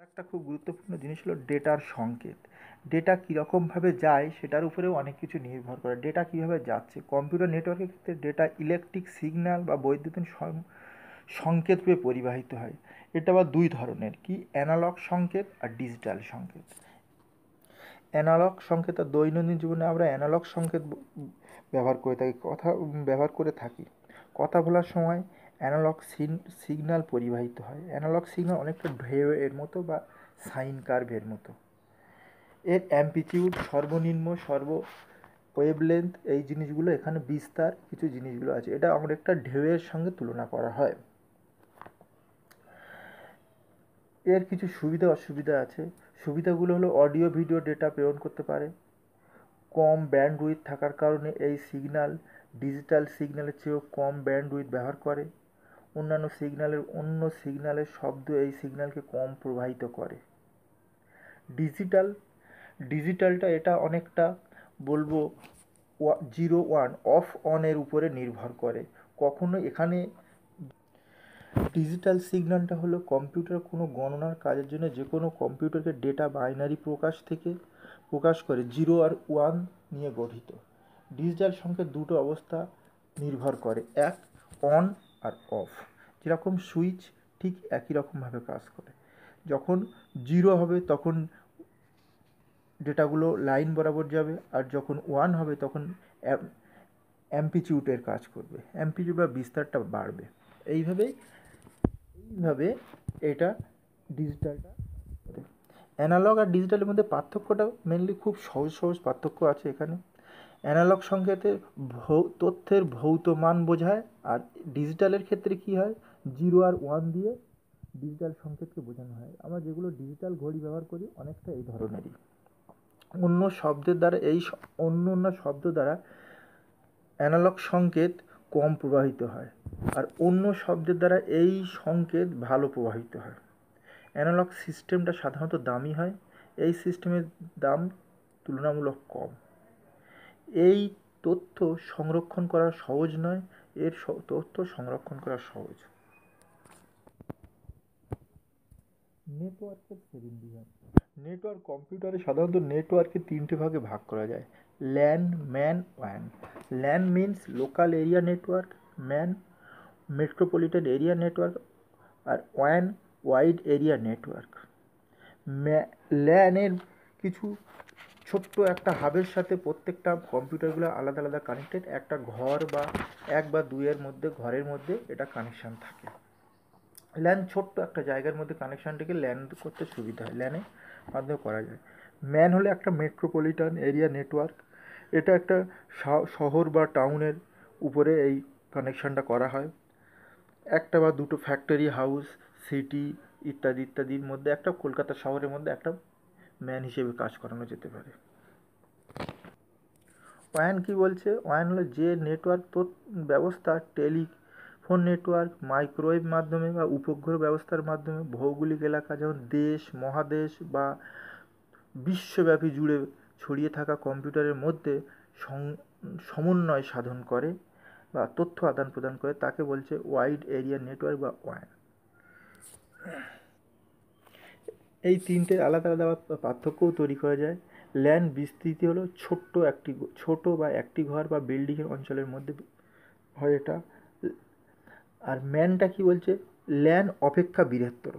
একটা খুব গুরুত্বপূর্ণ জিনিস হলো ডেটার সংকেত। ডেটা কীরকমভাবে যায় সেটার উপরেও অনেক কিছু নির্ভর করে। ডেটা কীভাবে যাচ্ছে, কম্পিউটার নেটওয়ার্কের ক্ষেত্রে ডেটা ইলেকট্রিক সিগন্যাল বা বৈদ্যুতিন সংকেত রূপে পরিবাহিত হয়। এটা আবার দুই ধরনের, কি অ্যানালগ সংকেত আর ডিজিটাল সংকেত। অ্যানালগ সংকেত আর দৈনন্দিন জীবনে আমরা অ্যানালগ সংকেত ব্যবহার করে থাকি। কথা বলার সময় অ্যানালগ সিগন্যাল পরিবাহিত হয়। অ্যানালগ সিগন্যাল অনেকটা ঢেউয়ের মতো বা সাইন কার্ভের মতো। এর অ্যাম্পিটিউড, সর্বনিম্ন, ওয়েভলেন্থ, এই জিনিসগুলো এখানে বিস্তার কিছু জিনিসগুলো আছে। এটা অনেকটা ঢেউয়ের সঙ্গে তুলনা করা হয়। এর কিছু সুবিধা অসুবিধা আছে। সুবিধাগুলো হলো অডিও ভিডিও ডেটা প্রেরণ করতে পারে। কম ব্যান্ডউইথ থাকার কারণে এই সিগন্যাল ডিজিটাল সিগন্যালের চেয়েও কম ব্যান্ডউইথ ব্যবহার করে। অন্য সিগন্যালের শব্দ এই সিগন্যালকে কম প্রবাহিত করে। ডিজিটালটা এটা অনেকটা বলবো 0-1 অফ অনের উপরে নির্ভর করে। কখনো এখানে ডিজিটাল সিগন্যালটা হলো কম্পিউটার কোনো গণনার কাজের জন্য যে কোনো কম্পিউটারকে ডেটা বাইনারি প্রকাশ করে 0 আর 1 নিয়ে গঠিত। ডিজিটাল সংকেত দুটো অবস্থা নির্ভর করে, এক অন আর অফ। যেরকম সুইচ ঠিক একই রকমভাবে কাজ করে। যখন 0 হবে তখন ডেটাগুলো লাইন বরাবর যাবে, আর যখন 1 হবে তখন অ্যাম্পিটিউডের কাজ করবে, অ্যাম্পিটিউড বা বিস্তারটা বাড়বে। এইভাবে এটা ডিজিটালটা। অ্যানালগ আর ডিজিটালের মধ্যে পার্থক্যটা মেনলি খুব সহজ পার্থক্য আছে এখানে। অ্যানালগ সংকেতে তথ্যের ভৌত মান বোঝায়, আর ডিজিটালের ক্ষেত্রে কি হয়, 0 আর 1 দিয়ে ডিজিটাল সংকেতকে বোঝানো হয়। আমরা যেগুলো ডিজিটাল ঘড়ি ব্যবহার করি অনেকটা এই ধরনেরই। অন্য শব্দ দ্বারা অ্যানালগ সংকেত কম প্রবাহিত হয়, আর অন্য শব্দের দ্বারা এই সংকেত ভালো প্রবাহিত হয়। অ্যানালগ সিস্টেমটা সাধারণত দামি হয়, এই সিস্টেমের দাম তুলনামূলক কম। এই তথ্য সংরক্ষণ করা সহজ নয়, তথ্য সংরক্ষণ করা সহজ। নেটওয়ার্কের 7 বিভাগ। কম্পিউটারে সাধারণত নেটওয়ার্কে 3টে ভাগে ভাগ করা যায়: ল্যান, ম্যান, ওয়ান। LAN means local area network, MAN metropolitan area network, আর ওয়ান ওয়াইড এরিয়া নেটওয়ার্ক। ল্যানের কিছু ছোট্ট একটা হাবের সাথে প্রত্যেকটা কম্পিউটারগুলো আলাদা আলাদা কানেক্টেড। একটা ঘর বা 1 বা 2-এর মধ্যে ঘরের মধ্যে এটা কানেকশান থাকে। ল্যান ছোট্ট একটা জায়গার মধ্যে কানেকশানটাকে ল্যান করতে সুবিধা হয়, ল্যানের মাধ্যমে করা যায়। ম্যান হলো একটা মেট্রোপলিটন এরিয়া নেটওয়ার্ক। এটা একটা শহর বা টাউনের উপরে এই কানেকশানটা করা হয়। একটা বা দুটো ফ্যাক্টরি, হাউস, সিটি ইত্যাদির মধ্যে একটা কলকাতা শহরের মধ্যে একটা ম্যান হিসেবে কাজ করানো যেতে পারে। ওয়ান কি বলছে? ওয়ান হলো যে নেটওয়ার্ক ব্যবস্থা টেলিফোন নেটওয়ার্ক, মাইক্রোওয়েভ মাধ্যমে বা উপগ্রহ ব্যবস্থার মাধ্যমে ভৌগোলিক এলাকা যেমন দেশ, মহাদেশ বা বিশ্বব্যাপী জুড়ে ছড়িয়ে থাকা কম্পিউটারের মধ্যে সমন্বয় সাধন করে বা তথ্য আদান প্রদান করে, তাকে বলছে ওয়াইড এরিয়া নেটওয়ার্ক বা ওয়ান। এই 3টে আলাদা আলাদা পার্থক্যও তৈরি করা যায়। ল্যান বিস্তৃতি হলো ছোট বা একটি ঘর বা বিল্ডিংয়ের অঞ্চলের মধ্যে হয় এটা। আর ম্যানটা কি বলছে? ল্যান অপেক্ষা বৃহত্তর,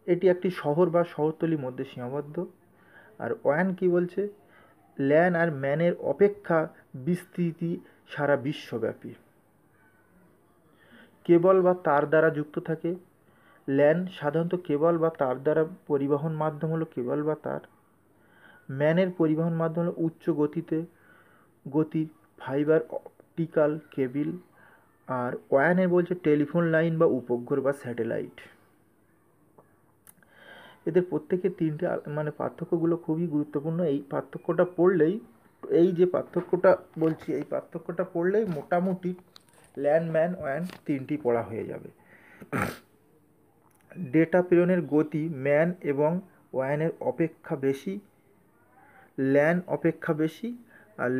এটি একটি শহর বা শহরতলির মধ্যে সীমাবদ্ধ। আর ওয়ান কি বলছে? ল্যান আর ম্যানের অপেক্ষা বিস্তৃতি সারা বিশ্বব্যাপী। কেবল বা তার দ্বারা যুক্ত থাকে। ল্যান সাধারণত কেবল বা তার দ্বারা পরিবহন মাধ্যম হলো কেবল বা তার। ম্যানের পরিবহন মাধ্যম হলো উচ্চ গতির ফাইবার অপটিক্যাল কেবিল। আর ওয়ানের বলছে টেলিফোন লাইন বা উপগ্রহ বা স্যাটেলাইট। এদের প্রত্যেকের 3টে পার্থক্যগুলো খুবই গুরুত্বপূর্ণ। এই পার্থক্যটা পড়লেই, এই যে পার্থক্যটা বলছি, এই পার্থক্যটা পড়লেই মোটামুটি ল্যান, ম্যান, ওয়ান 3টি পড়া হয়ে যাবে। ডেটা প্রেরণের গতি ম্যান এবং ওয়ানের অপেক্ষা বেশি, ল্যান অপেক্ষা বেশি, আর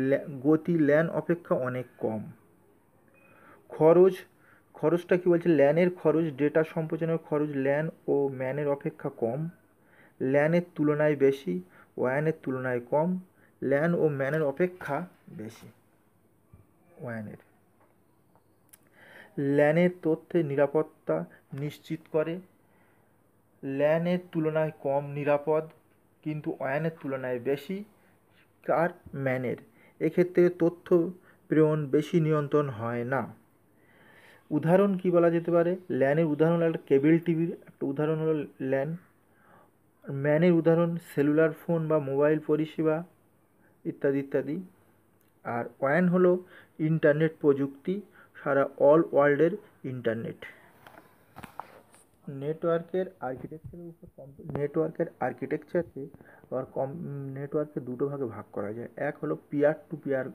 গতি ল্যান অপেক্ষা অনেক কম। খরচটা কি বলছে? ল্যানের খরচ, ডেটা সম্প্রচারের খরচ ল্যান ও ম্যানের অপেক্ষা কম। ল্যানের তুলনায় বেশি, ওয়ানের তুলনায় কম, ল্যান ও ম্যানের অপেক্ষা বেশি ওয়ানের। ল্যানের তথ্যের নিরাপত্তা নিশ্চিত করে, ল্যানের তুলনায় কম নিরাপদ কিন্তু ওয়ানের তুলনায় বেশি আর ম্যানের। এক্ষেত্রে তথ্য প্রেরণ বেশি নিয়ন্ত্রণ হয় না। উদাহরণ কি বলা যেতে পারে? ল্যানের উদাহরণ একটা কেবল টিভির একটা উদাহরণ হলো ল্যান। ম্যানের উদাহরণ সেলুলার ফোন বা মোবাইল পরিষেবা ইত্যাদি ইত্যাদি। আর ওয়ান হলো ইন্টারনেট প্রযুক্তি, সারা অল ওয়ার্ল্ডের ইন্টারনেট। নেটওয়ার্কের আর্কিটেকচারের উপর নেটওয়ার্কের নেটওয়ার্ককে দুটো ভাগে ভাগ করা যায়। এক হলো peer to peer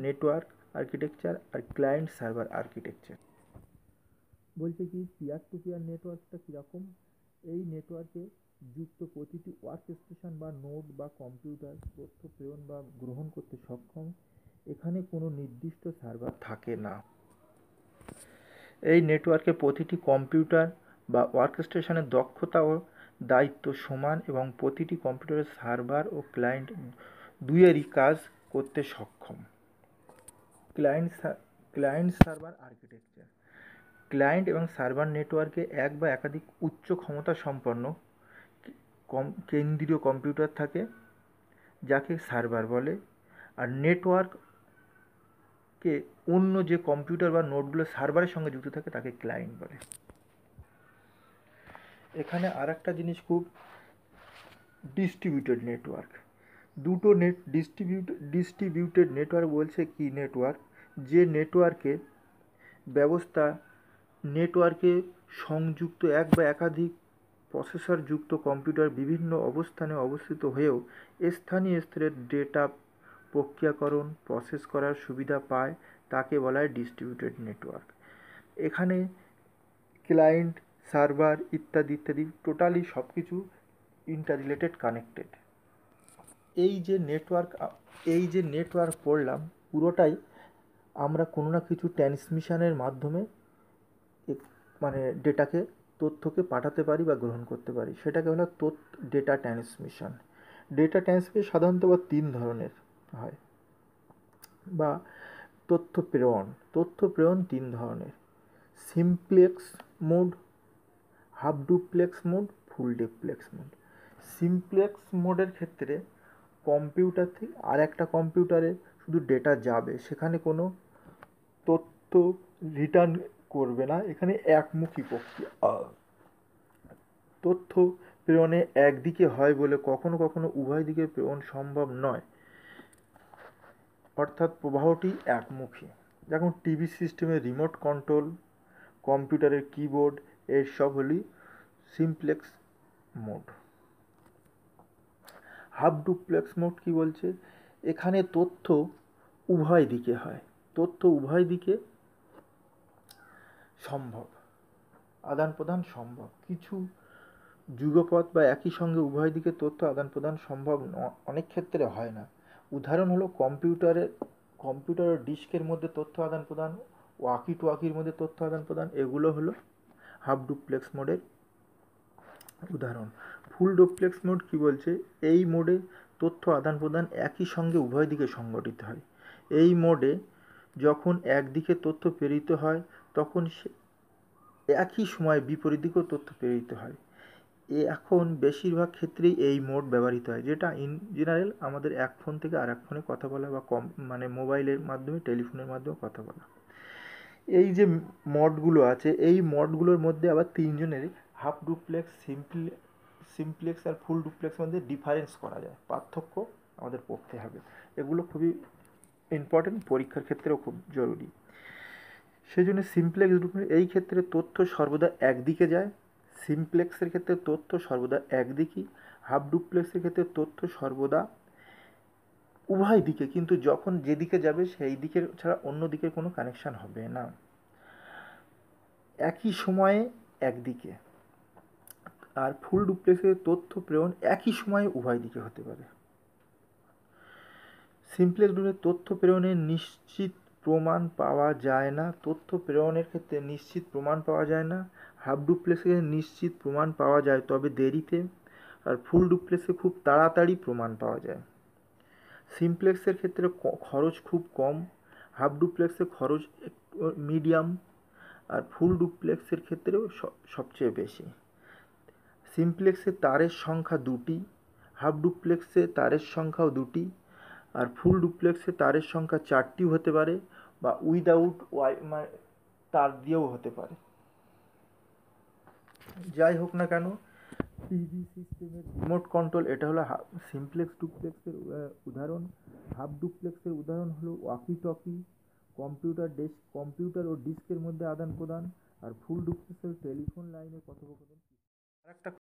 network architecture আর ক্লায়েন্ট সার্ভার আর্কিটেকচার। বলছে কি পিয়ার টু পিয়ার নেটওয়ার্কটা কীরকম? এই নেটওয়ার্কে যুক্ত প্রতিটি ওয়ার্ক স্টেশন বা নোড বা কম্পিউটার তথ্য প্রেরণ বা গ্রহণ করতে সক্ষম। এখানে কোনো নির্দিষ্ট সার্ভার থাকে না। এই নেটওয়ার্কে প্রতিটি কম্পিউটার বা ওয়ার্কস্টেশনের দক্ষতা ও দায়িত্ব সমান এবং প্রতিটি কম্পিউটারের সার্ভার ও ক্লায়েন্ট দুইয়েরই কাজ করতে সক্ষম। Client server architecture. ক্লায়েন্ট এবং সার্ভার নেটওয়ার্কে এক বা একাধিক উচ্চ ক্ষমতা সম্পন্ন কেন্দ্রীয় কম্পিউটার থাকে যাকে সার্ভার বলে, আর নেটওয়ার্ককে অন্য যে কম্পিউটার বা নোডগুলো সার্ভারের সঙ্গে যুক্ত থাকে তাকে ক্লায়েন্ট বলে। এখানে আর একটা জিনিস খুব ডিস্ট্রিবিউটেড নেটওয়ার্ক। দুটো ডিস্ট্রিবিউটেড নেটওয়ার্ক বলছে কি নেটওয়ার্ক? যে নেটওয়ার্কে সংযুক্ত এক বা একাধিক প্রসেসর যুক্ত কম্পিউটার বিভিন্ন অবস্থানে অবস্থিত হয়েও স্থানীয় স্তরের ডেটা প্রক্রিয়াকরণ প্রসেস করার সুবিধা পায় তাকে বলা হয় ডিস্ট্রিবিউটেড নেটওয়ার্ক। এখানে ক্লায়েন্ট সার্ভার ইত্যাদি ইত্যাদি টোটালি সব কিছু ইন্টাররিলেটেড কানেক্টেড। এই যে নেটওয়ার্ক পড়লাম পুরোটাই আমরা কোনো না কিছু ট্রান্সমিশনের মাধ্যমে মানে তথ্যকে পাঠাতে পারি বা গ্রহণ করতে পারি, সেটাকে হলো ডেটা ট্রান্সমিশন। ডেটা ট্রান্সমিশন সাধারণত তিন ধরনের হয় বা তথ্য প্রেরণ তিন ধরনের: simplex mode, half duplex mode, full duplex mode. Simplex মোডের ক্ষেত্রে কম্পিউটার থেকে আর একটা কম্পিউটারে শুধু ডেটা যাবে, সেখানে কোনো তথ্য রিটার্ন করবে না। এখানে একমুখী প্রক্রিয়া। তথ্য প্রেরণে একদিকে হয় বলে কখনো কখনো উভয় দিকে প্রেরণ সম্ভব নয়, অর্থাৎ প্রবাহটি একমুখী। যেমন টিভি সিস্টেমের রিমোট কন্ট্রোল, কম্পিউটারের কিবোর্ড, এর সব হলি simplex mode. Half duplex mode কি বলছে? এখানে তথ্য উভয় দিকে হয়, সম্ভব, আদান প্রদান সম্ভব। কিছু যুগপৎ বা একই সঙ্গে উভয় দিকে তথ্য আদান প্রদান সম্ভব অনেক ক্ষেত্রে হয় না। উদাহরণ হলো কম্পিউটার ডিস্কের মধ্যে তথ্য আদান প্রদান, ওয়াকি টোয়াকির মধ্যে তথ্য আদান প্রদান, এগুলো হলো হাফ ডুপ্লেক্স মোডের উদাহরণ। ফুল ডুপ্লেক্স মোড কি বলছে? এই মোডে তথ্য আদান প্রদান একই সঙ্গে উভয় দিকে সংঘটিত হয়। এই মোডে যখন একদিকে তথ্য প্রেরিত হয় তখন একই সময় বিপরীত দিকেও তথ্য প্রেরিত হয়। এখন বেশিরভাগ ক্ষেত্রেই এই মোড ব্যবহৃত হয়, যেটা ইন জেনারেল আমাদের এক ফোন থেকে আর এক ফোনে কথা বলা বা মোবাইলের মাধ্যমে টেলিফোনের মাধ্যমে কথা বলা। এই যে মডগুলো আছে, এই মডগুলোর মধ্যে আবার তিনজনেরই হাফ ডুপ্লেক্স, সিমপ্লেক্স আর ফুল ডুপ্লেক্সের মধ্যে ডিফারেন্স করা যায়, পার্থক্য আমাদের পড়তে হবে। এগুলো খুবই ইম্পর্টেন্ট, পরীক্ষার ক্ষেত্রেও খুব জরুরি। সেই জন্য সিমপ্লেক্স ডুপ্লেক্স এই ক্ষেত্রে তথ্য সর্বদা একদিকে যায়, সিমপ্লেক্সের ক্ষেত্রে তথ্য সর্বদা একদিকই, হাফ ডুপ্লেক্সের ক্ষেত্রে তথ্য সর্বদা উভয় দিকে, কিন্তু যখন যেদিকে যাবে সেই দিকের ছাড়া অন্য দিকের কোনো কানেকশান হবে না। একই সময়ে একদিকে। আর ফুল ডুপ্লেক্সের তথ্য প্রেরণ একই সময়ে উভয় দিকে হতে পারে। সিমপ্লেক্স ডুপ্লেক্সের তথ্য প্রেরণের নিশ্চিত প্রমাণ পাওয়া যায় না, হাফ ডুপ্লেক্সের নিশ্চিত প্রমাণ পাওয়া যায় তবে দেরিতে, আর ফুল ডুপ্লেক্সে খুব তাড়াতাড়ি প্রমাণ পাওয়া যায়। সিমপ্লেক্সের ক্ষেত্রে খরচ খুব কম, হাফ ডুপ্লেক্সে খরচ মিডিয়াম, আর ফুল ডুপ্লেক্সের ক্ষেত্রেও সবচেয়ে বেশি। সিমপ্লেক্সে তারের সংখ্যা 2টি, হাফ ডুপ্লেক্সে তারের সংখ্যাও 2টি, আর ফুল ডুপ্লেক্সে তারের সংখ্যা 4টিও হতে পারে, বা উইদাউট তার দিয়েও হতে পারে। যাই হোক না কেন, টিভি সিস্টেমের রিমোট কন্ট্রোল, এটা হলো সিমপ্লেক্স ডুপ্লেক্সের উদাহরণ। হাফ ডুপ্লেক্সের উদাহরণ হলো ওয়াকি টকি, কম্পিউটার ও ডিস্কের মধ্যে আদান প্রদান, আর ফুল ডুপ্লেক্সের টেলিফোন লাইনে কথোপকথন। আরেকটা